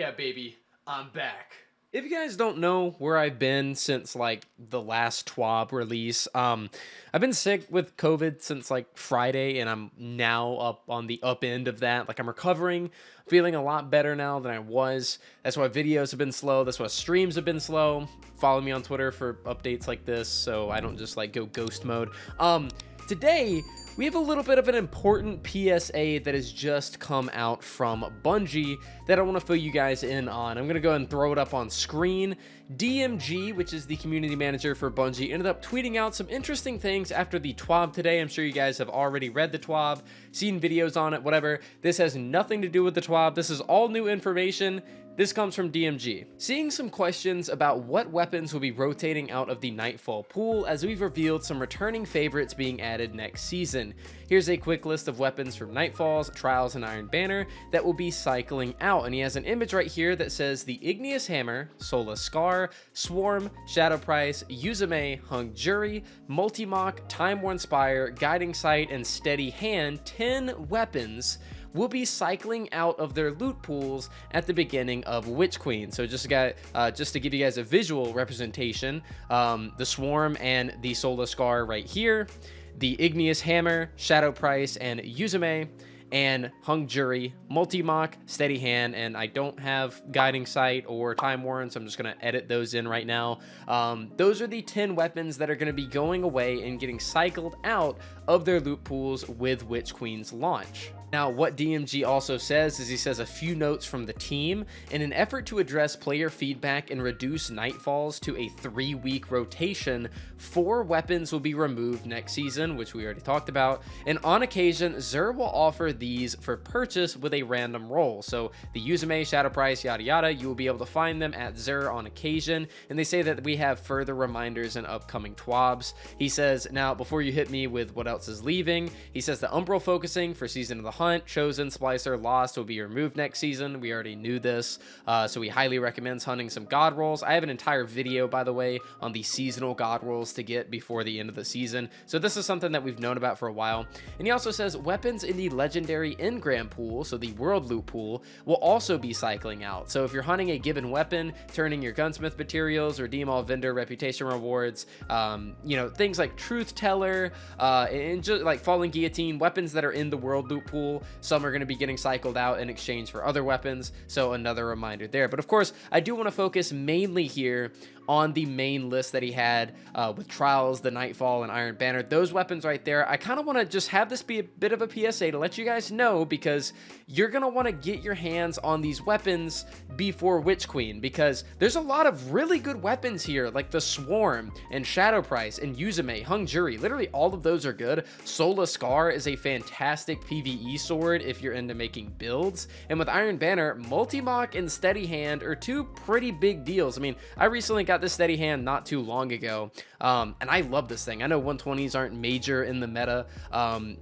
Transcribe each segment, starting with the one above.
yeah, baby, I'm back. If you guys don't know where I've been since like the last TWAB release, I've been sick with COVID since like Friday, and I'm now up on the up end of that. Like I'm recovering, feeling a lot better now than I was. That's why videos have been slow. That's why streams have been slow. Follow me on Twitter for updates like this, so I don't just like go ghost mode. Today we have a little bit of an important PSA that has just come out from Bungie that I want to fill you guys in on. I'm going to go ahead and throw it up on screen. DMG, which is the community manager for Bungie, ended up tweeting out some interesting things after the TWAB today. I'm sure you guys have already read the TWAB, seen videos on it, whatever. This has nothing to do with the TWAB. This is all new information. This comes from DMG. Seeing some questions about what weapons will be rotating out of the Nightfall pool, as we've revealed some returning favorites being added next season. Here's a quick list of weapons from Nightfalls, Trials, and Iron Banner that will be cycling out, and he has an image right here that says the Igneous Hammer, Sola Scar, Swarm, Shadow Price, Uzume, Hung Jury, Multimach, Time-Worn Spire, Guiding Sight, and Steady Hand. 10 weapons will be cycling out of their loot pools at the beginning of Witch Queen. So just to give you guys a visual representation, the Swarm and the Sola Scar right here, the Igneous Hammer, Shadow Price, and Uzume, and Hung Jury, Multimach, Steady Hand, and I don't have Guiding Sight or Time Worn, so I'm just going to edit those in right now. Those are the 10 weapons that are going to be going away and getting cycled out of their loot pools with Witch Queen's launch. Now, what DMG also says is he says a few notes from the team. In an effort to address player feedback and reduce Nightfalls to a 3-week rotation, 4 weapons will be removed next season, which we already talked about, and on occasion, Xur will offer these for purchase with a random roll. So the Uzume, Shadow Price, yada yada, you will be able to find them at Xur on occasion, and they say that we have further reminders in upcoming TWABs. He says, now, before you hit me with what else is leaving, he says the Umbral focusing for Season of the Hunt, Chosen, Splicer, Lost will be removed next season. We already knew this, so we highly recommend hunting some God rolls. I have an entire video, by the way, on the seasonal God rolls to get before the end of the season, so this is something that we've known about for a while. And he also says weapons in the legendary engram pool, so the world loot pool, will also be cycling out. So if you're hunting a given weapon, turning your gunsmith materials, redeem all vendor reputation rewards, you know, things like Truth Teller, and just like Falling Guillotine, weapons that are in the world loot pool, some are going to be getting cycled out in exchange for other weapons, so another reminder there. But of course, I do want to focus mainly here on the main list that he had with Trials, the Nightfall, and Iron Banner. Those weapons right there, I kind of want to just have this be a bit of a PSA to let you guys know, because you're going to want to get your hands on these weapons before Witch Queen, because there's a lot of really good weapons here, like the Swarm, and Shadow Price, and Uzume, Hung Jury. Literally all of those are good. Sola Scar is a fantastic PvE sword if you're into making builds, and with Iron Banner, Multimach and Steady Hand are 2 pretty big deals. I mean, I recently got this Steady Hand not too long ago, and I love this thing. I know 120s aren't major in the meta,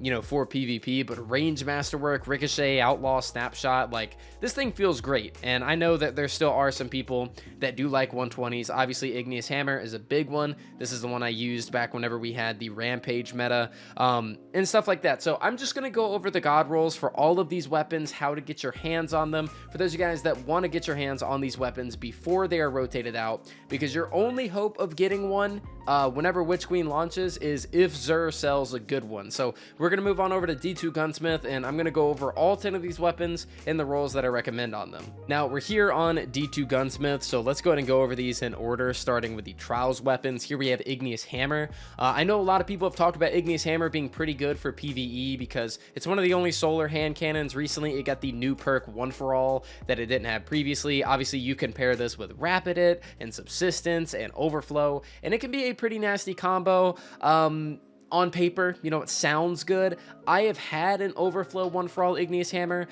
you know, for PvP, but range masterwork, ricochet, outlaw, snapshot, like this thing feels great. And I know that there still are some people that do like 120s. Obviously, Igneous Hammer is a big one. This is the one I used back whenever we had the Rampage meta, and stuff like that. So I'm just gonna go over the God rolls for all of these weapons, how to get your hands on them, for those of you guys that want to get your hands on these weapons before they are rotated out, because your only hope of getting one whenever Witch Queen launches is if Xur sells a good one. So we're going to move on over to D2 Gunsmith, and I'm going to go over all 10 of these weapons and the rolls that I recommend on them. Now, we're here on D2 Gunsmith, so let's go ahead and go over these in order, starting with the Trials weapons. Here we have Igneous Hammer. I know a lot of people have talked about Igneous Hammer being pretty good for PvE because it's one of the only solar hand cannons. Recently, it got the new perk One For All that it didn't have previously. Obviously, you can pair this with Rapid It and Subsistence and Overflow, and it can be a pretty nasty combo. On paper, you know, it sounds good. I have had an Overflow One For All Igneous Hammer.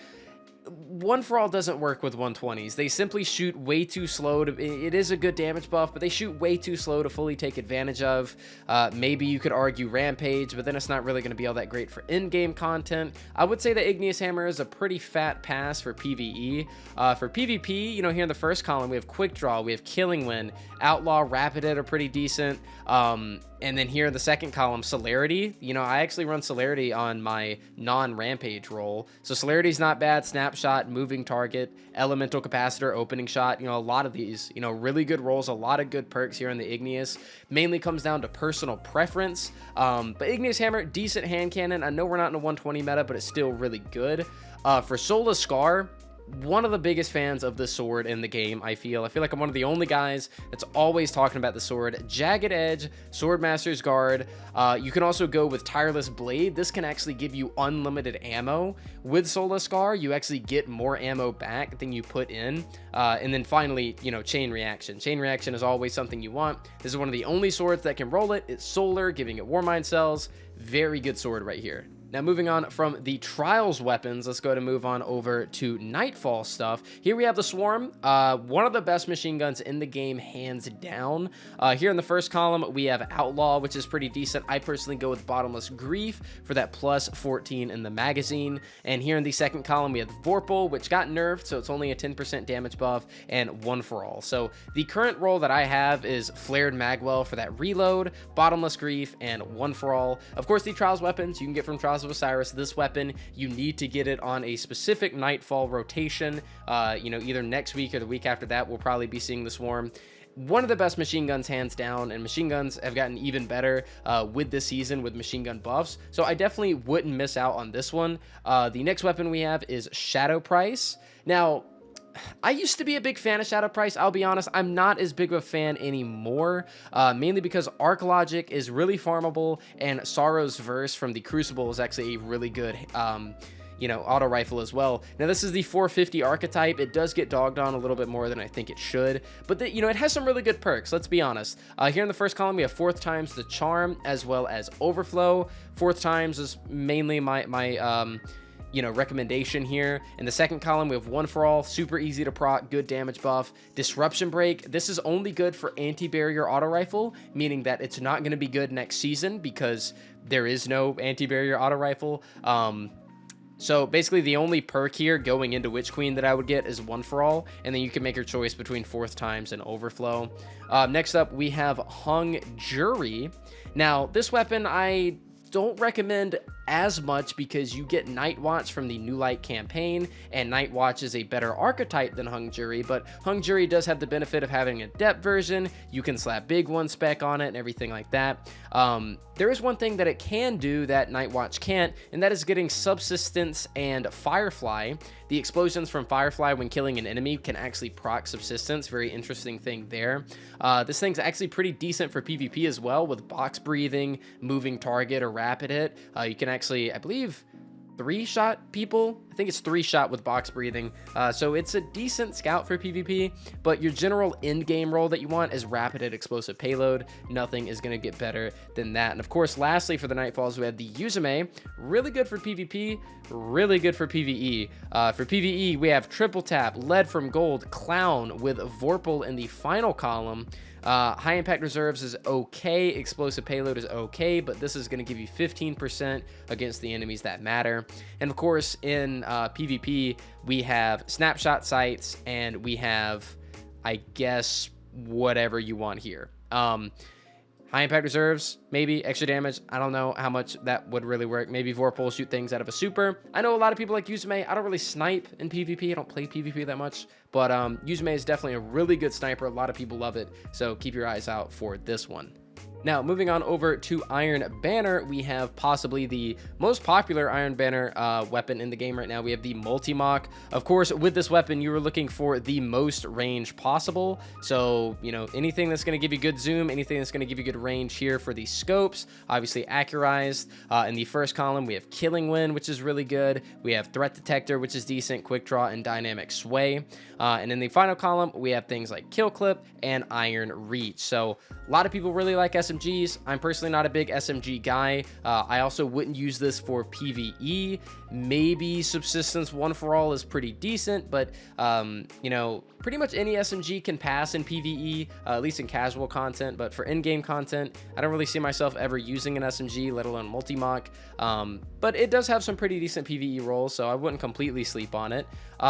One For All doesn't work with 120s. They simply shoot way too slow to, it is a good damage buff, but they shoot way too slow to fully take advantage of. Maybe you could argue Rampage, but then it's not really going to be all that great for in-game content. I would say the Igneous Hammer is a pretty fat pass for PvE. For PvP, you know, here in the first column, we have Quick Draw, we have Killing Wind, Outlaw, Rapid It are pretty decent. And then here in the second column, celerity. You know, I actually run celerity on my non-rampage roll. So celerity's not bad. Snapshot, moving target, elemental capacitor, opening shot. You know, a lot of these, you know, really good rolls, a lot of good perks here in the Igneous. Mainly comes down to personal preference. But Igneous Hammer, decent hand cannon. I know we're not in a 120 meta, but it's still really good. For Sola Scar, one of the biggest fans of this sword in the game. I feel like I'm one of the only guys that's always talking about the sword. Jagged Edge, Swordmaster's Guard. You can also go with Tireless Blade. This can actually give you unlimited ammo. With Sola Scar, you actually get more ammo back than you put in. And then finally, you know, Chain Reaction. Chain Reaction is always something you want. This is one of the only swords that can roll it. It's solar, giving it Warmind cells. Very good sword right here. Now, moving on from the Trials weapons, let's go to move on over to Nightfall stuff. Here we have the Swarm, one of the best machine guns in the game, hands down. Here in the first column, we have Outlaw, which is pretty decent. I personally go with Bottomless Grief for that plus 14 in the magazine. And here in the second column, we have Vorpal, which got nerfed, so it's only a 10% damage buff, and One for All. So the current roll that I have is Flared Magwell for that reload, Bottomless Grief, and One for All. Of course, the Trials weapons you can get from Trials of Osiris. This weapon, you need to get it on a specific Nightfall rotation. You know, either next week or the week after that, we'll probably be seeing the Swarm. One of the best machine guns, hands down, and machine guns have gotten even better with this season with machine gun buffs, so I definitely wouldn't miss out on this one. The next weapon we have is Shadow Price. Now, I used to be a big fan of Shadow Price. I'll be honest, I'm not as big of a fan anymore, mainly because Arc Logic is really farmable, and Sorrow's Verse from the Crucible is actually a really good, you know, auto rifle as well. Now, this is the 450 archetype. It does get dogged on a little bit more than I think it should, but you know, it has some really good perks, let's be honest. Here in the first column, we have Fourth Times the Charm, as well as Overflow. Fourth Times is mainly my you know, recommendation here. In the second column, we have One for All, super easy to proc, good damage buff. Disruption Break, this is only good for anti-barrier auto rifle, meaning that it's not going to be good next season because there is no anti-barrier auto rifle. So basically the only perk here going into Witch Queen that I would get is One for All, and then you can make your choice between Fourth Times and Overflow. Next up, we have Hung Jury. Now, this weapon I don't recommend as much because you get Night Watch from the New Light campaign, and Night Watch is a better archetype than Hung Jury, but Hung Jury does have the benefit of having a depth version. You can slap Big One spec on it and everything like that. There is one thing that it can do that Night Watch can't, and that is getting Subsistence and Firefly. The explosions from Firefly when killing an enemy can actually proc Subsistence. Very interesting thing there. This thing's actually pretty decent for PvP as well, with box breathing, moving target, or rapid hit. You can actually, I believe, 3-shot people. I think it's 3-shot with box breathing. So it's a decent scout for PvP, but your general in-game role that you want is rapid hit explosive payload. Nothing is going to get better than that. And of course, lastly, for the Nightfalls, we have the Uzume. Really good for PvP, really good for PvE. For PvE, we have Triple Tap, Lead from Gold, Clown with Vorpal in the final column. High Impact Reserves is okay, Explosive Payload is okay, but this is going to give you 15% against the enemies that matter. And of course, in PvP, we have Snapshot Sights, and we have, I guess, whatever you want here. High Impact Reserves, maybe extra damage. I don't know how much that would really work. Maybe Vorpal shoot things out of a super. I know a lot of people like Uzume. I don't really snipe in PvP. I don't play PvP that much. But Uzume is definitely a really good sniper. A lot of people love it. So keep your eyes out for this one. Now, moving on over to Iron Banner, we have possibly the most popular Iron Banner weapon in the game right now. We have the Multimach. Of course, with this weapon, you were looking for the most range possible. So, you know, anything that's going to give you good zoom, anything that's going to give you good range here for the scopes, obviously accurized. In the first column, we have Killing Wind, which is really good. We have Threat Detector, which is decent, Quick Draw, and Dynamic Sway. And in the final column, we have things like Kill Clip and Iron Reach. So a lot of people really like SMGs. I'm personally not a big SMG guy. I also wouldn't use this for PvE. Maybe Subsistence One for All is pretty decent, but you know, pretty much any SMG can pass in PvE, at least in casual content. But for in-game content, I don't really see myself ever using an SMG, let alone Multimach. But it does have some pretty decent PvE roles, so I wouldn't completely sleep on it.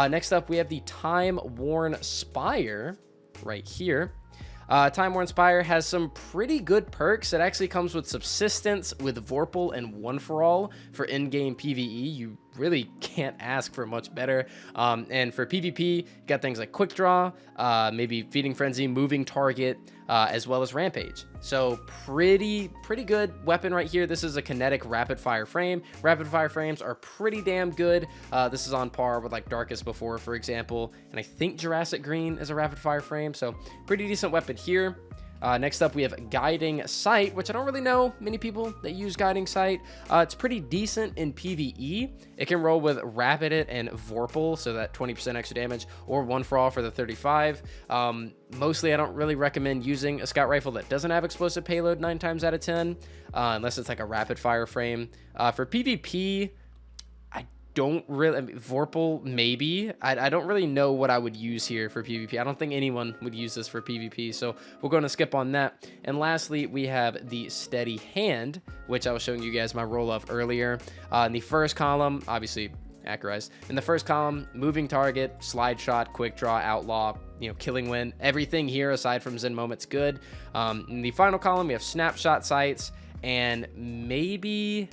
Next up, we have the Time Worn Spire right here. Time Worn Spire has some pretty good perks. It actually comes with Subsistence, with Vorpal, and One for All for in-game PvE. You really can't ask for much better. And for PvP, you got things like Quick Draw, maybe Feeding Frenzy, Moving Target, as well as Rampage. So pretty good weapon right here. This is a kinetic rapid fire frame. Rapid fire frames are pretty damn good. This is on par with like Darkest Before, for example, and I think Jurassic Green is a rapid fire frame, so pretty decent weapon here. Next up, we have Guiding Sight, which I don't really know many people that use Guiding Sight. It's pretty decent in PvE. It can roll with Rapid It and Vorpal, so that 20% extra damage, or One for All for the 35. Mostly, I don't really recommend using a scout rifle that doesn't have explosive payload 9 times out of 10, unless it's like a rapid fire frame. For PvP, don't really, I mean, Vorpal maybe. I don't really know what I would use here for PvP. I don't think anyone would use this for PvP, so we're going to skip on that. And lastly, we have the Steady Hand, which I was showing you guys my roll of earlier. In the first column, obviously accurized. In the first column, Moving Target, Slide Shot, Quick Draw, Outlaw, Killing Wind. Everything here aside from Zen Moment's good. In the final column, we have Snapshot Sights, and maybe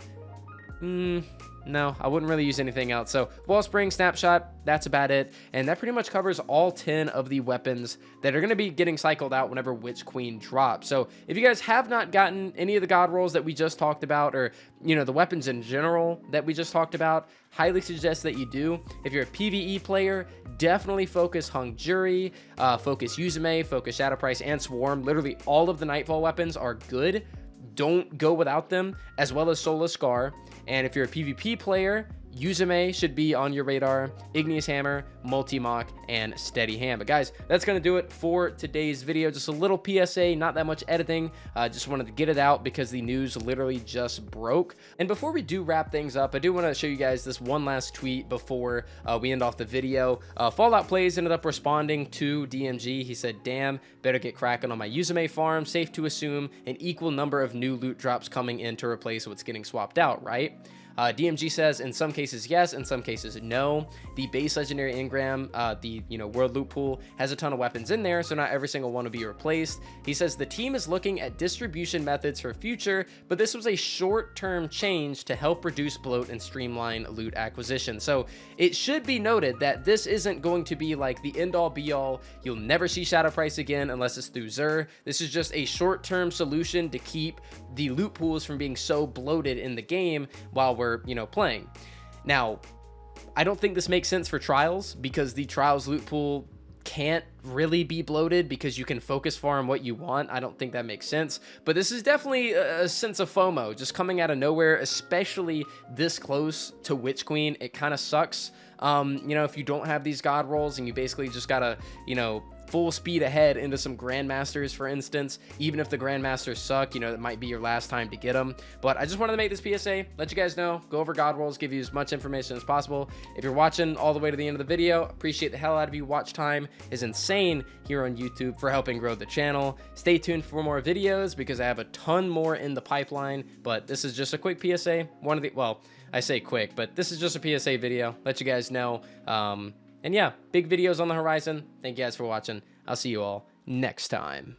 no, I wouldn't really use anything else. So Wellspring, Snapshot, that's about it. And that pretty much covers all 10 of the weapons that are going to be getting cycled out whenever Witch Queen drops. So if you guys have not gotten any of the god rolls that we just talked about, or the weapons in general that we just talked about, highly suggest that you do. If you're a PvE player, definitely focus Hung Jury, focus Uzume, focus Shadow Price, and Swarm. Literally all of the Nightfall weapons are good. Don't go without them, as well as Sola Scar. And if you're a PvP player, Uzume should be on your radar, Igneous Hammer, Multimach, and Steady Hand. But guys, that's going to do it for today's video. Just a little PSA, not that much editing. Just wanted to get it out because the news literally just broke. And before we do wrap things up, I do want to show you guys this one last tweet before we end off the video. Fallout Plays ended up responding to DMG. He said, "Damn, better get cracking on my Uzume farm. Safe to assume an equal number of new loot drops coming in to replace what's getting swapped out, right?" DMG says in some cases yes, in some cases no. The base legendary engram, the world loot pool has a ton of weapons in there, so not every single one will be replaced. He says the team is looking at distribution methods for future, but this was a short-term change to help reduce bloat and streamline loot acquisition. So it should be noted that this isn't going to be like the end-all be-all. You'll never see Shadow Price again unless it's through Xur. This is just a short-term solution to keep the loot pools from being so bloated in the game while we're playing. Now, I don't think this makes sense for trials, because the trials loot pool can't really be bloated because you can focus farm what you want. I don't think that makes sense, but this is definitely a sense of FOMO just coming out of nowhere, especially this close to Witch Queen. It kind of sucks, if you don't have these god rolls and you basically just gotta full speed ahead into some Grandmasters, for instance. Even if the Grandmasters suck, it might be your last time to get them. But I just wanted to make this PSA, let you guys know, go over god rolls, give you as much information as possible. If you're watching all the way to the end of the video, appreciate the hell out of you. Watch time is insane here on YouTube for helping grow the channel. Stay tuned for more videos because I have a ton more in the pipeline, but this is just a quick PSA. Well, I say quick, but this is just a PSA video, let you guys know. And yeah, big videos on the horizon. Thank you guys for watching. I'll see you all next time.